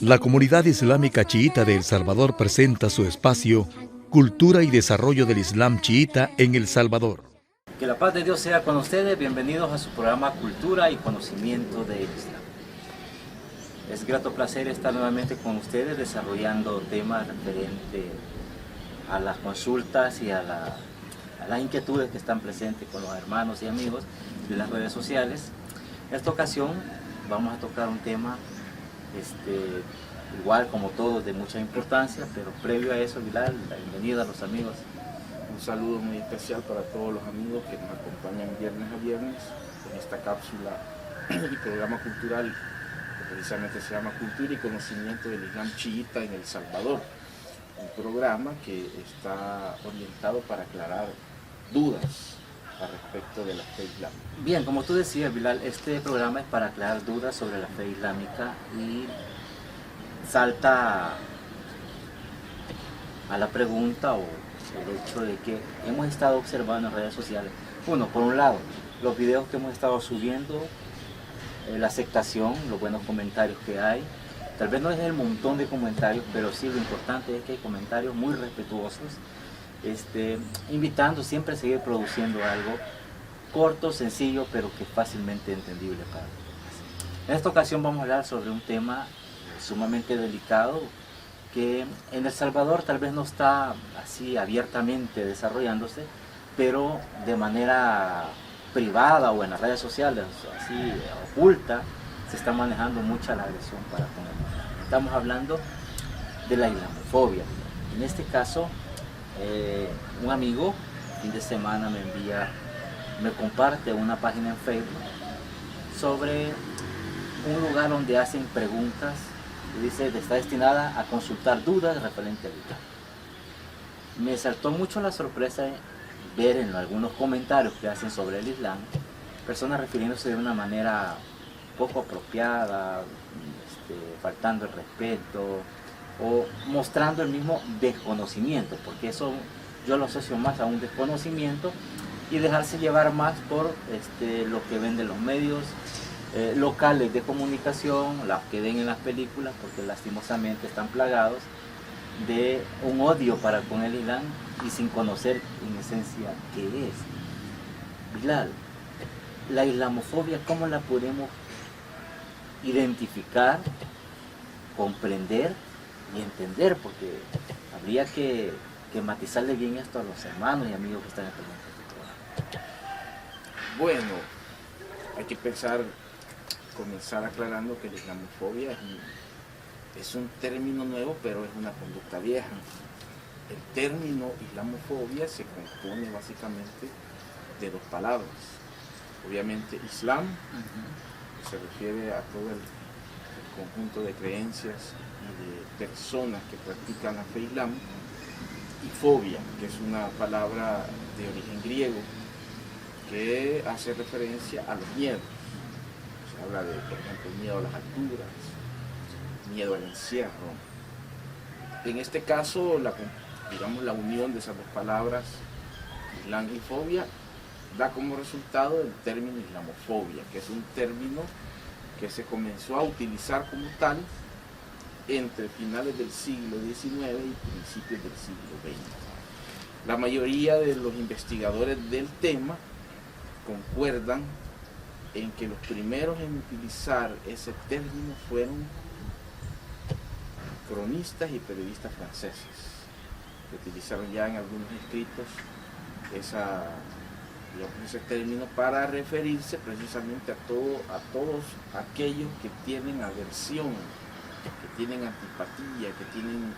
La comunidad islámica chiita de El Salvador presenta su espacio Cultura y Desarrollo del Islam Chiita en El Salvador. Que la paz de Dios sea con ustedes. Bienvenidos a su programa Cultura y Conocimiento del Islam. Es grato placer estar nuevamente con ustedes desarrollando temas referentes a las consultas y a las inquietudes que están presentes con los hermanos y amigos de las redes sociales. En esta ocasión vamos a tocar un tema igual como todos de mucha importancia, pero previo a eso, Bilal, la bienvenida a los amigos. Un saludo muy especial para todos los amigos que nos acompañan viernes a viernes en esta cápsula y programa cultural que precisamente se llama Cultura y Conocimiento del Islam Chiita en El Salvador. Un programa que está orientado para aclarar dudas al respecto de la fe islámica. Bien, como tú decías, Bilal, este programa es para aclarar dudas sobre la fe islámica y salta a la pregunta o el hecho de que hemos estado observando en redes sociales. Uno, por un lado, los videos que hemos estado subiendo, la aceptación, los buenos comentarios que hay. Tal vez no es el montón de comentarios, pero sí lo importante es que hay comentarios muy respetuosos, invitando siempre a seguir produciendo algo corto, sencillo, pero que es fácilmente entendible para todos. En esta ocasión vamos a hablar sobre un tema sumamente delicado que en El Salvador tal vez no está así abiertamente desarrollándose, pero de manera privada o en las redes sociales, así oculta, se está manejando mucha la agresión para con el Islam. Estamos hablando de la islamofobia. En este caso, un amigo, fin de semana me comparte una página en Facebook sobre un lugar donde hacen preguntas y dice está destinada a consultar dudas referente al Islam. Me saltó mucho la sorpresa ver en algunos comentarios que hacen sobre el Islam personas refiriéndose de una manera poco apropiada, faltando el respeto o mostrando el mismo desconocimiento, porque eso yo lo asocio más a un desconocimiento y dejarse llevar más por lo que ven de los medios locales de comunicación, las que ven en las películas, porque lastimosamente están plagados de un odio para con el Islam y sin conocer en esencia qué es. Bilal, la islamofobia, ¿cómo la podemos identificar, comprender y entender? Porque habría que matizarle bien esto a los hermanos y amigos que están en este momento. Bueno, hay que comenzar aclarando que la islamofobia es un término nuevo, pero es una conducta vieja. El término islamofobia se compone básicamente de dos palabras. Obviamente Islam, que se refiere a todo el conjunto de creencias y de personas que practican la fe islámica, y fobia, que es una palabra de origen griego que hace referencia a los miedos. Se habla de, por ejemplo, miedo a las alturas, miedo al encierro. En este caso, la unión de esas dos palabras, Islam y fobia, da como resultado el término islamofobia, que es un término que se comenzó a utilizar como tal entre finales del siglo XIX y principios del siglo XX. La mayoría de los investigadores del tema concuerdan en que los primeros en utilizar ese término fueron cronistas y periodistas franceses, que utilizaron ya en algunos escritos ese término para referirse precisamente a todos aquellos que tienen aversión, que tienen antipatía, que tienen,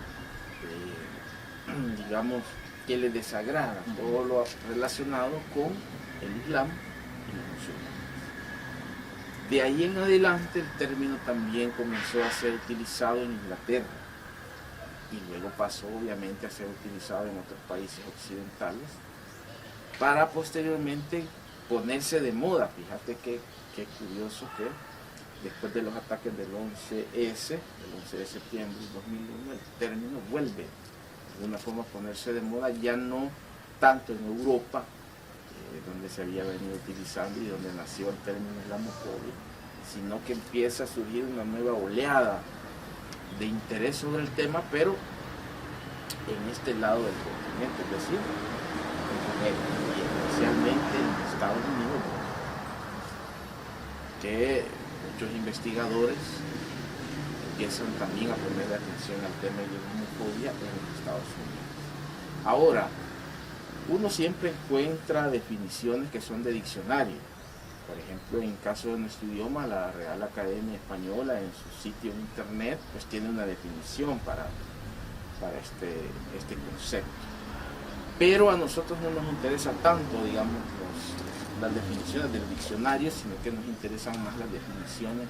digamos, que les desagrada todo lo relacionado con el Islam y los musulmanes. De ahí en adelante el término también comenzó a ser utilizado en Inglaterra y luego pasó obviamente a ser utilizado en otros países occidentales para posteriormente ponerse de moda. Fíjate qué curioso que después de los ataques del 11S, el 11 de septiembre de 2001, el término vuelve de una forma a ponerse de moda, ya no tanto en Europa, donde se había venido utilizando y donde nació el término islamofobia, sino que empieza a surgir una nueva oleada de interés sobre el tema, pero en este lado del continente, es decir, y especialmente en Estados Unidos, que muchos investigadores empiezan también a poner atención al tema de la islamofobia en los Estados Unidos. Ahora, uno siempre encuentra definiciones que son de diccionario. Por ejemplo, en caso de nuestro idioma, la Real Academia Española en su sitio en internet pues tiene una definición para este concepto. Pero a nosotros no nos interesa tanto, digamos, las definiciones del diccionario, sino que nos interesan más las definiciones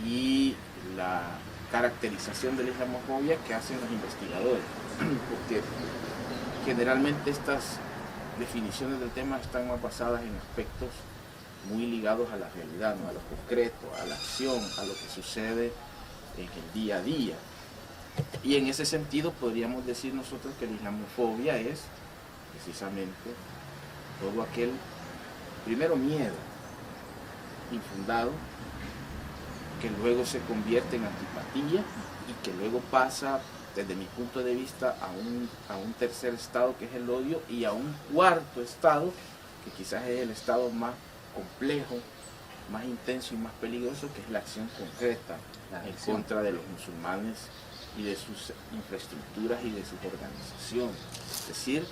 y la caracterización de la islamofobia que hacen los investigadores. Porque generalmente estas definiciones del tema están más basadas en aspectos muy ligados a la realidad, ¿no? A lo concreto, a la acción, a lo que sucede en el día a día. Y en ese sentido podríamos decir nosotros que la islamofobia es precisamente todo aquel, primero, miedo infundado, que luego se convierte en antipatía y que luego pasa, desde mi punto de vista, a un tercer estado que es el odio, y a un cuarto estado que quizás es el estado más complejo, más intenso y más peligroso, que es la acción concreta en contra de los musulmanes y de sus infraestructuras y de sus organizaciones. Es decir,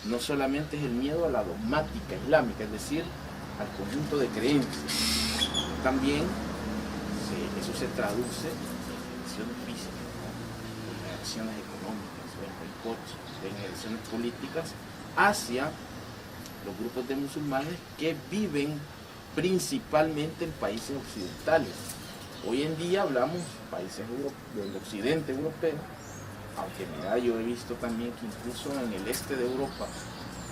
no solamente es el miedo a la dogmática islámica, es decir, al conjunto de creencias, también eso se traduce en agresiones físicas, ¿no? En agresiones económicas, en boicots, en agresiones políticas hacia los grupos de musulmanes que viven principalmente en países occidentales. Hoy en día hablamos países del occidente europeo, aunque mira, yo he visto también que incluso en el este de Europa,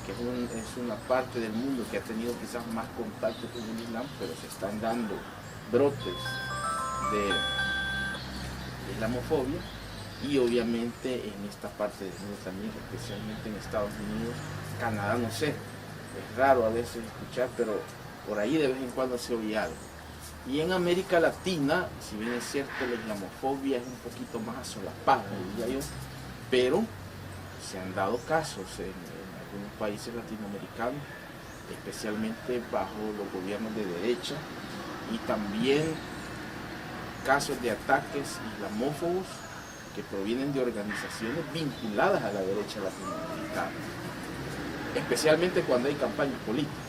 que es una parte del mundo que ha tenido quizás más contacto con el Islam, pero se están dando brotes de islamofobia, y obviamente en esta parte del mundo también, especialmente en Estados Unidos, Canadá, no sé, es raro a veces escuchar, pero por ahí de vez en cuando se oye algo. Y en América Latina, si bien es cierto, la islamofobia es un poquito más asolapada, diría yo, pero se han dado casos en algunos países latinoamericanos, especialmente bajo los gobiernos de derecha, y también casos de ataques islamófobos que provienen de organizaciones vinculadas a la derecha latinoamericana, especialmente cuando hay campañas políticas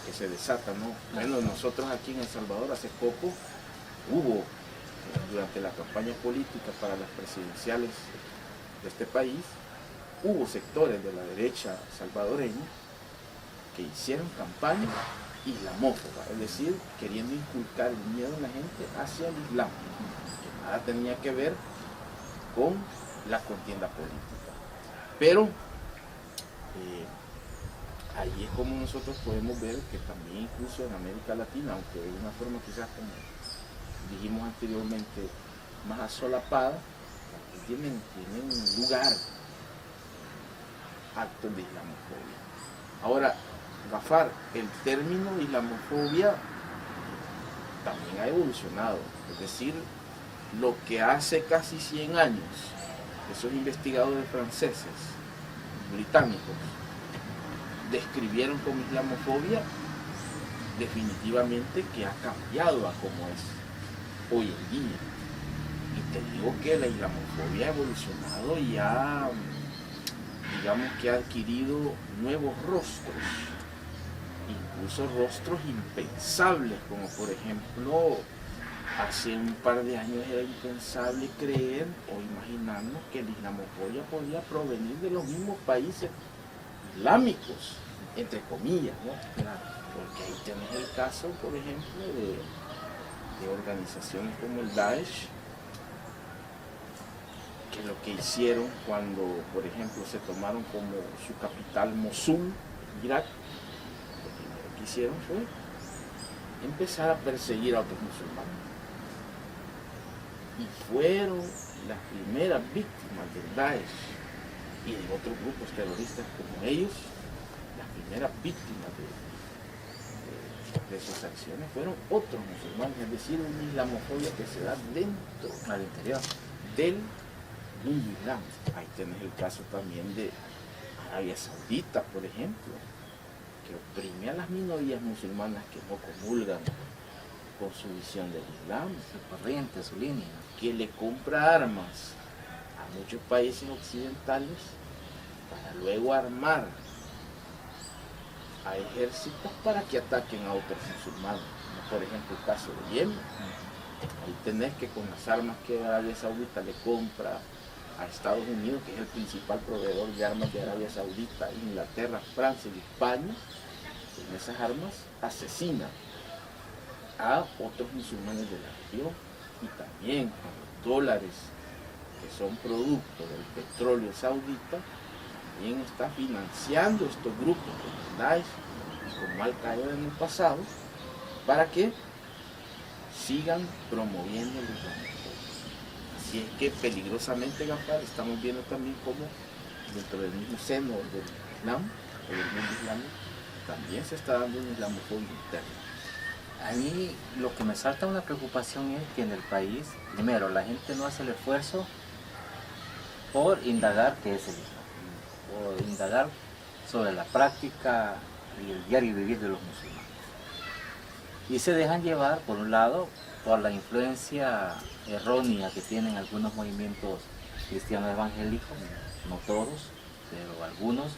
que se desatan, ¿no? Bueno, nosotros aquí en El Salvador hace poco hubo, durante la campaña política para las presidenciales de este país, hubo sectores de la derecha salvadoreña que hicieron campaña islamófoba, es decir, queriendo inculcar el miedo en la gente hacia el Islam, que nada tenía que ver con la contienda política. Pero ahí es como nosotros podemos ver que también incluso en América Latina, aunque de una forma quizás como dijimos anteriormente más asolapada, tienen lugar actos de islamofobia. Ahora, Gafar, el término islamofobia también ha evolucionado, es decir, lo que hace casi 100 años esos investigadores franceses, británicos, describieron como islamofobia, definitivamente que ha cambiado a como es hoy en día. Y te digo que la islamofobia ha evolucionado y digamos que ha adquirido nuevos rostros, incluso rostros impensables, como por ejemplo, hace un par de años era impensable creer o imaginarnos que la islamofobia podía provenir de los mismos países islámicos, entre comillas, ¿no? Claro, porque ahí tenés el caso, por ejemplo, de organizaciones como el Daesh, que lo que hicieron cuando, por ejemplo, se tomaron como su capital Mosul, Irak, lo primero que hicieron fue empezar a perseguir a otros musulmanes. Y fueron las primeras víctimas del Daesh y de otros grupos terroristas como ellos, las primeras víctimas esas acciones fueron otros musulmanes, es decir, una islamofobia que se da dentro, al interior del mundo islámico. Ahí tenés el caso también de Arabia Saudita, por ejemplo, que oprime a las minorías musulmanas que no comulgan con su visión del Islam, su corriente, su línea. que le compra armas a muchos países occidentales para luego armar a ejércitos para que ataquen a otros musulmanes. Por ejemplo, el caso de Yemen. Ahí tenés que con las armas que Arabia Saudita le compra a Estados Unidos, que es el principal proveedor de armas de Arabia Saudita, Inglaterra, Francia y España, con esas armas asesinan a otros musulmanes de la región, y también con los dólares que son producto del petróleo saudita, también está financiando estos grupos como Daesh y como Al-Qaeda en el pasado, para que sigan promoviendo el islamismo. Así es que peligrosamente, Gafar, estamos viendo también cómo dentro del mismo seno del Islam, o del mundo islámico, también se está dando un islamofobia interna. A mí lo que me salta una preocupación es que en el país, primero, la gente no hace el esfuerzo por indagar qué es el Islam, por indagar sobre la práctica y el diario vivir de los musulmanes. Y se dejan llevar, por un lado, por la influencia errónea que tienen algunos movimientos cristianos evangélicos, no todos, pero algunos,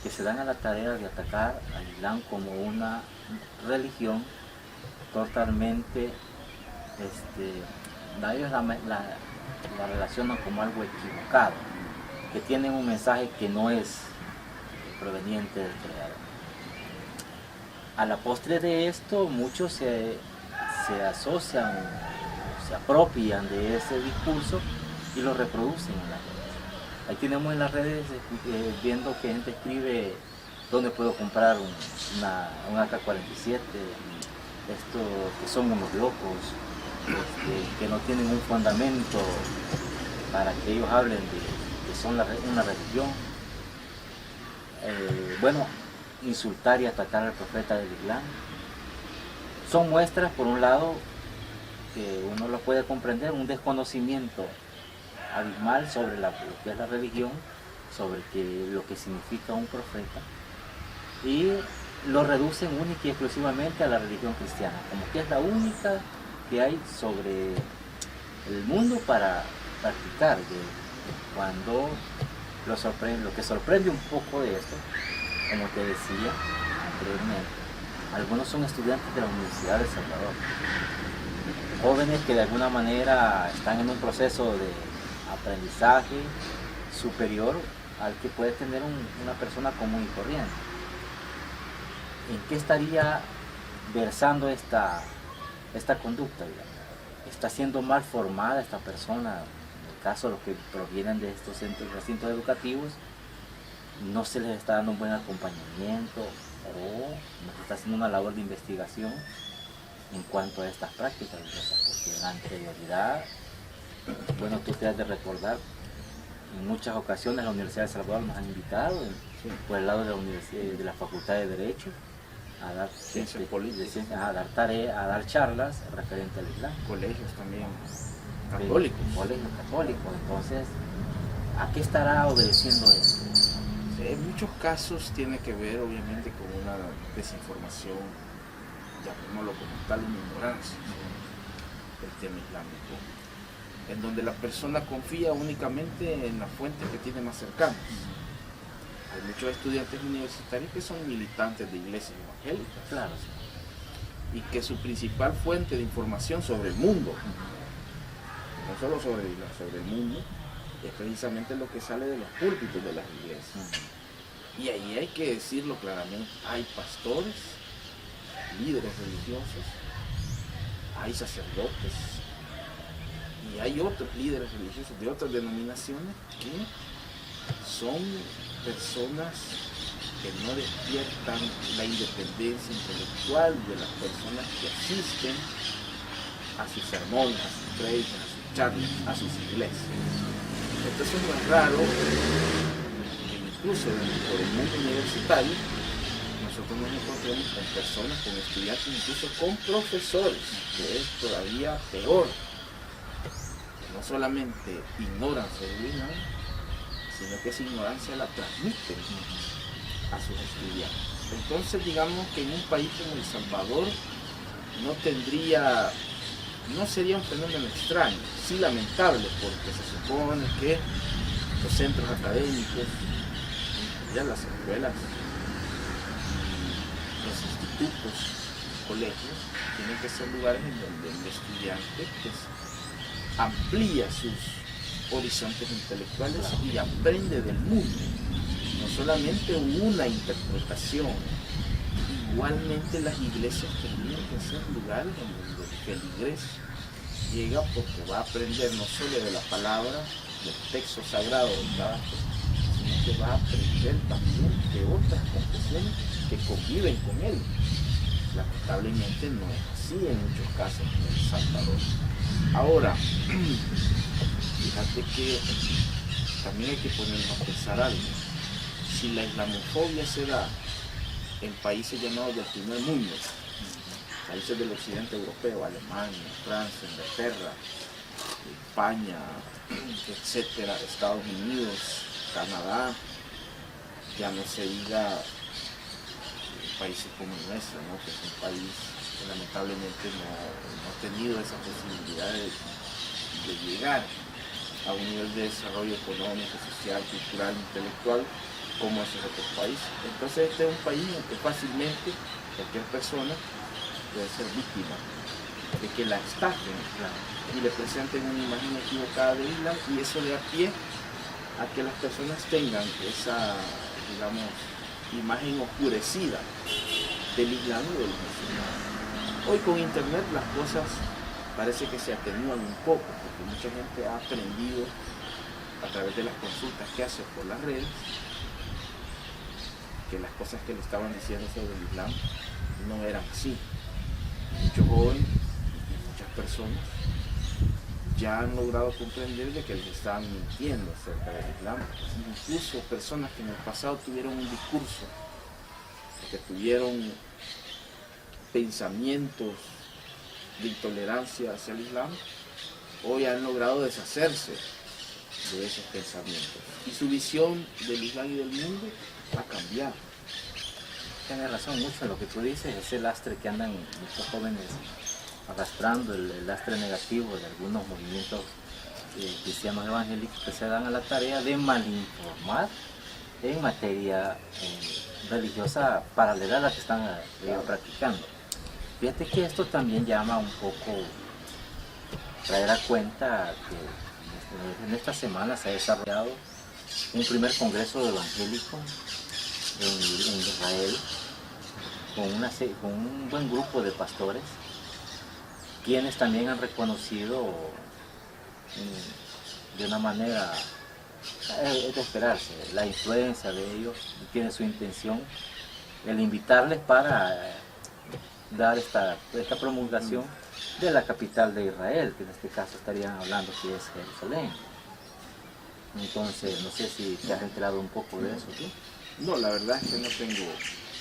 que se dan a la tarea de atacar al Islam como una religión totalmente, ellos la relacionan como algo equivocado, que tienen un mensaje que no es proveniente del Creador. A la postre de esto, muchos se asocian, se apropian de ese discurso y lo reproducen en las redes. Ahí tenemos en las redes viendo que gente escribe dónde puedo comprar un AK-47, que son unos locos, que no tienen un fundamento para que ellos hablen de que son una religión. Insultar y atacar al profeta del Islam. Son muestras, por un lado, que uno lo puede comprender, un desconocimiento abismal sobre lo que es la religión, sobre lo que significa un profeta, y lo reducen única y exclusivamente a la religión cristiana, como que es la única que hay sobre el mundo para practicar. Cuando lo que sorprende un poco de esto, como te decía anteriormente, algunos son estudiantes de la Universidad de El Salvador, jóvenes que de alguna manera están en un proceso de aprendizaje superior al que puede tener una persona común y corriente. ¿En qué estaría versando esta conducta, digamos? ¿Está siendo mal formada esta persona? En el caso de los que provienen de estos recintos educativos, no se les está dando un buen acompañamiento o no se está haciendo una labor de investigación en cuanto a estas prácticas, porque en la anterioridad, tú te has de recordar, en muchas ocasiones la Universidad de El Salvador nos han invitado por el lado de la Facultad de Derecho a dar Ciencias políticas, a dar tareas, a dar charlas referente al Islam. Colegios también católicos. Colegios católicos. Entonces, ¿a qué estará obedeciendo esto? En muchos casos tiene que ver obviamente con una desinformación, llamémoslo como tal, una ignorancia del tema islámico, en donde la persona confía únicamente en las fuentes que tiene más cercanas. Hay muchos estudiantes universitarios que son militantes de iglesias evangélicas, claro, y que su principal fuente de información sobre el mundo, no solo sobre el Islam, sobre el mundo, es precisamente lo que sale de los púlpitos de las iglesias. Y ahí hay que decirlo claramente, hay pastores, líderes religiosos, hay sacerdotes y hay otros líderes religiosos de otras denominaciones que son personas que no despiertan la independencia intelectual de las personas que asisten a sus sermones, a sus predicas, a sus charlas, a sus iglesias. Entonces no es raro que incluso dentro del mundo universitario, nuestros nosotros nos encontramos con personas, con estudiantes, incluso con profesores, que es todavía peor. No solamente ignoran sobre el Islam, sino que esa ignorancia la transmiten a sus estudiantes. Entonces, digamos que en un país como El Salvador no sería un fenómeno extraño, sí lamentable, porque se supone que los centros académicos, ya las escuelas, los institutos, colegios, tienen que ser lugares en donde el estudiante pues, amplía sus horizontes intelectuales y aprende del mundo, no solamente una interpretación. Igualmente las iglesias tendrían que ser lugares en donde el feligres llega porque va a aprender no solo de la palabra, del texto sagrado de cada cosa, sino que va a aprender también de otras confesiones que conviven con él. Lamentablemente no es así en muchos casos en El Salvador. Ahora, fíjate que también hay que ponernos a pensar algo. Si la islamofobia se da en países llamados del primer mundo, países del occidente europeo, Alemania, Francia, Inglaterra, España, etcétera, Estados Unidos, Canadá, ya no se diga países como el nuestro, ¿no? Que es un país que lamentablemente no ha tenido esa posibilidad de llegar a un nivel de desarrollo económico, social, cultural, intelectual como esos otros países. Entonces este es un país en el que fácilmente cualquier persona puede ser víctima de que la estafen y le presenten una imagen equivocada de Islam, y eso le da pie a que las personas tengan esa, digamos, imagen oscurecida del Islam y del musulmán. Hoy con internet las cosas parece que se atenúan un poco, porque mucha gente ha aprendido a través de las consultas que hace por las redes que las cosas que le estaban diciendo sobre el Islam no eran así. Muchos jóvenes y muchas personas ya han logrado comprender de que les estaban mintiendo acerca del Islam. Incluso personas que en el pasado tuvieron un discurso, que tuvieron pensamientos de intolerancia hacia el Islam, hoy han logrado deshacerse de esos pensamientos. Y su visión del Islam y del mundo ha cambiado. Tienes razón mucho en lo que tú dices, ese lastre que andan muchos jóvenes arrastrando, el lastre negativo de algunos movimientos cristianos evangélicos que se dan a la tarea de malinformar en materia religiosa paralela a la que están practicando. Fíjate que esto también llama un poco traer a cuenta que en esta semana se ha desarrollado un primer congreso evangélico en Israel con un buen grupo de pastores, quienes también han reconocido de una manera, es de esperarse, la influencia de ellos, tiene su intención el invitarles para dar esta promulgación de la capital de Israel, que en este caso estarían hablando que es Jerusalén. Entonces, no sé si te has enterado un poco de eso, ¿sí? No, la verdad es que no tengo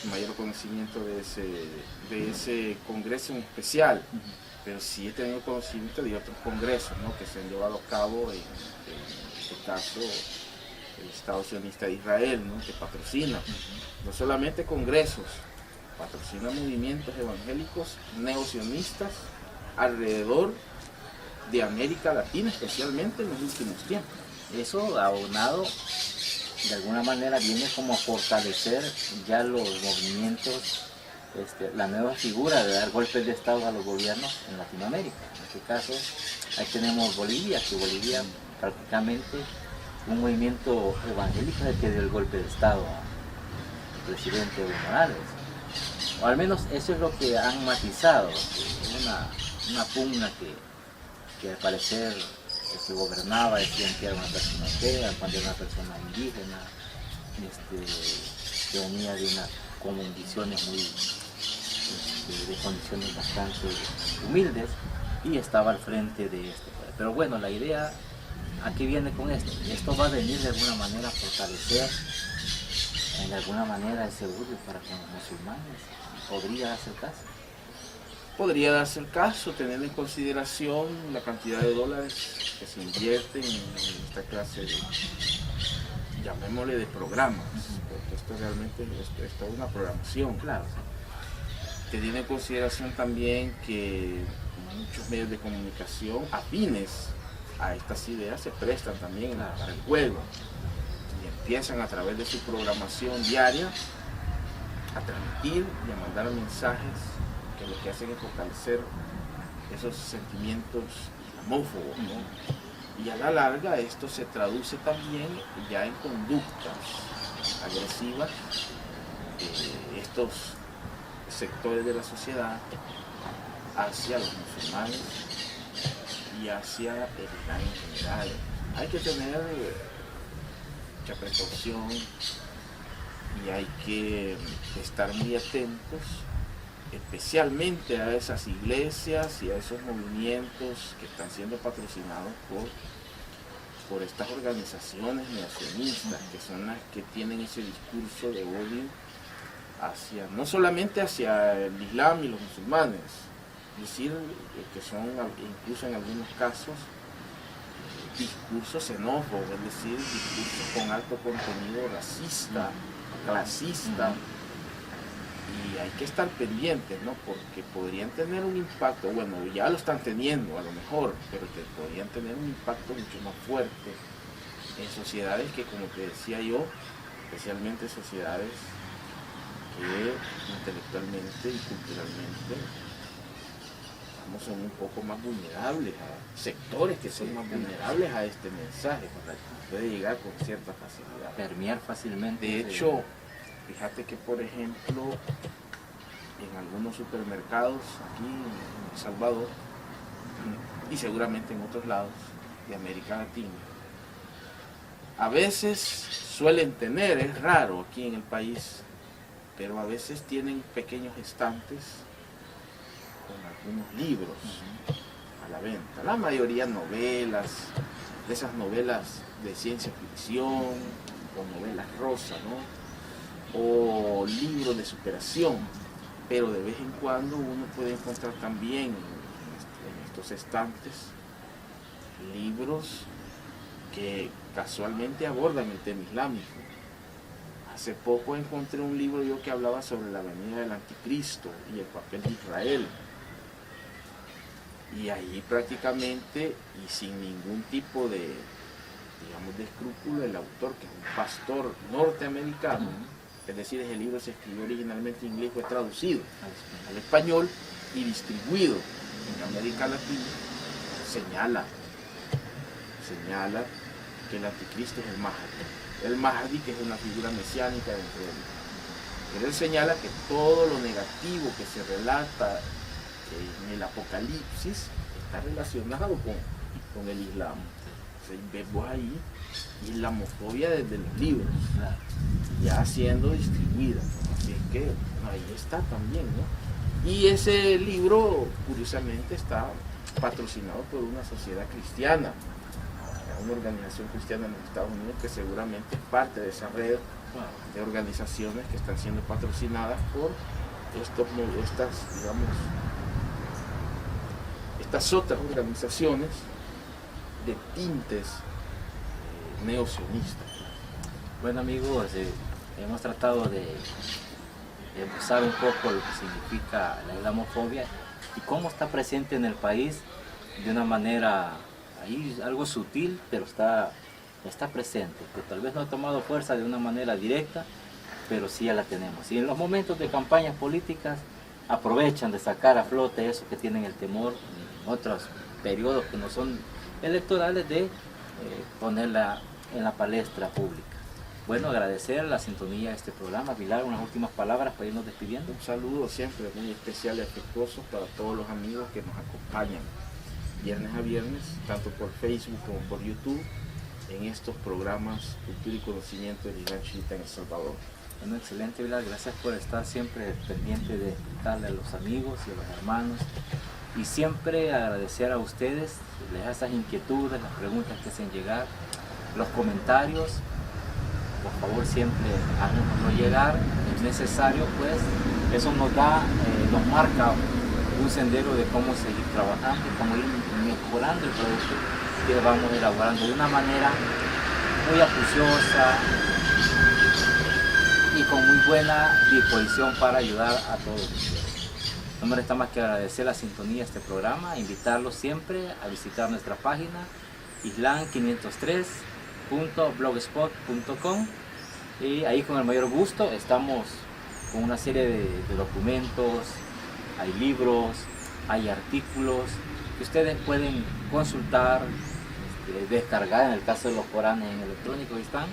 mayor conocimiento de ese congreso en especial, pero sí he tenido conocimiento de otros congresos, ¿no?, que se han llevado a cabo en este caso el Estado sionista de Israel, ¿no?, que patrocina no solamente congresos, patrocina movimientos evangélicos neosionistas alrededor de América Latina, especialmente en los últimos tiempos. Eso aunado de alguna manera viene como a fortalecer ya los movimientos, la nueva figura de dar golpes de estado a los gobiernos en Latinoamérica. En este caso, ahí tenemos Bolivia, que Bolivia prácticamente un movimiento evangélico es el que dio el golpe de estado al presidente Evo Morales. O al menos eso es lo que han matizado, una pugna que al parecer el que gobernaba decían que era una persona atea, cuando era una persona indígena, que venía de condiciones de condiciones bastante humildes y estaba al frente de esto. Pero bueno, la idea, ¿a qué viene con esto? Esto va a venir de alguna manera a fortalecer en alguna manera es seguro para con los musulmanes. ¿Podría darse el caso? Podría darse el caso, teniendo en consideración la cantidad de dólares que se invierten en esta clase de, llamémosle, de programas, porque esto realmente es toda una programación. Claro. Teniendo en consideración también que muchos medios de comunicación afines a estas ideas se prestan también para el juego y empiezan a través de su programación diaria a transmitir y a mandar mensajes que lo que hacen es fortalecer esos sentimientos islamófobos, ¿no? Y a la larga esto se traduce también ya en conductas agresivas de estos sectores de la sociedad hacia los musulmanes y hacia el Islam en general. Hay que tener mucha precaución y hay que estar muy atentos, especialmente a esas iglesias y a esos movimientos que están siendo patrocinados por estas organizaciones negacionistas, que son las que tienen ese discurso de odio hacia, no solamente hacia el Islam y los musulmanes, es decir, que son incluso en algunos casos discursos xenófobos, es decir, discursos con alto contenido racista, clasista, y hay que estar pendientes, ¿no? Porque podrían tener un impacto, bueno, ya lo están teniendo a lo mejor, pero que podrían tener un impacto mucho más fuerte en sociedades que, como te decía yo, especialmente sociedades que intelectualmente y culturalmente son un poco más vulnerables, a sectores que son más vulnerables a este mensaje, puede llegar con cierta facilidad. Permear fácilmente. De hecho, fíjate que, por ejemplo, en algunos supermercados aquí en El Salvador y seguramente en otros lados de América Latina, a veces suelen tener, es raro aquí en el país, pero a veces tienen pequeños estantes con algunos libros a la venta. La mayoría novelas, de esas novelas de ciencia ficción o novelas rosa, ¿no? O libros de superación, pero de vez en cuando uno puede encontrar también en estos estantes libros que casualmente abordan el tema islámico. Hace poco encontré un libro yo que hablaba sobre la venida del anticristo y el papel de Israel. Y ahí prácticamente, y sin ningún tipo de, digamos, de escrúpulo, el autor, que es un pastor norteamericano, es decir, ese libro se escribió originalmente en inglés, fue traducido al español y distribuido en América Latina, señala que el anticristo es el Mahdi. El Mahdi, que es una figura mesiánica dentro de él. Pero él señala que todo lo negativo que se relata en el Apocalipsis está relacionado con el Islam. Entonces vemos ahí islamofobia desde los libros, ya siendo distribuida. Así es que ahí está también, ¿no? Y ese libro, curiosamente, está patrocinado por una sociedad cristiana, una organización cristiana en los Estados Unidos, que seguramente es parte de esa red de organizaciones que están siendo patrocinadas por estas otras organizaciones de tintes neosionistas. Bueno, amigos, hemos tratado de usar un poco lo que significa la islamofobia y cómo está presente en el país de una manera ahí algo sutil, pero está presente, que tal vez no ha tomado fuerza de una manera directa, pero sí ya la tenemos. Y en los momentos de campañas políticas aprovechan de sacar a flote eso que tienen el temor en otros periodos que no son electorales, de ponerla en la palestra pública. Bueno, agradecer la sintonía de este programa. Pilar, unas últimas palabras para irnos despidiendo. Un saludo siempre muy especial y afectuoso para todos los amigos que nos acompañan viernes a viernes, tanto por Facebook como por YouTube, en estos programas Cultura y Conocimiento del Islam Chiita en El Salvador. Bueno, excelente, Pilar. Gracias por estar siempre pendiente de darle a los amigos y a los hermanos. Y siempre agradecer a ustedes, esas inquietudes, las preguntas que hacen llegar, los comentarios. por favor siempre háganoslo llegar, es necesario, pues eso nos nos marca un sendero de cómo seguir trabajando y cómo ir mejorando el producto que vamos elaborando de una manera muy acuciosa y con muy buena disposición para ayudar a todos ustedes. No me resta más que agradecer la sintonía de este programa, invitarlos siempre a visitar nuestra página islam503.blogspot.com, y ahí con el mayor gusto estamos con una serie de documentos, hay libros, hay artículos que ustedes pueden consultar, descargar en el caso de los Coranes en electrónico están.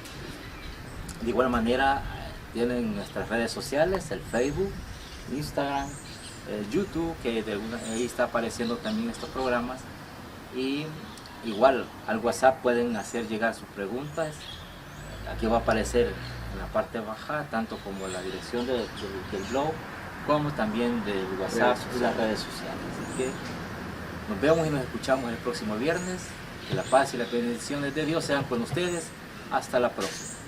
De igual manera tienen nuestras redes sociales, el Facebook, Instagram, YouTube, que ahí está apareciendo también estos programas, y igual al WhatsApp pueden hacer llegar sus preguntas. Aquí va a aparecer en la parte baja tanto como la dirección del blog como también del WhatsApp y las redes sociales. Así que nos vemos y nos escuchamos el próximo viernes. Que la paz y las bendiciones de Dios sean con ustedes. Hasta la próxima.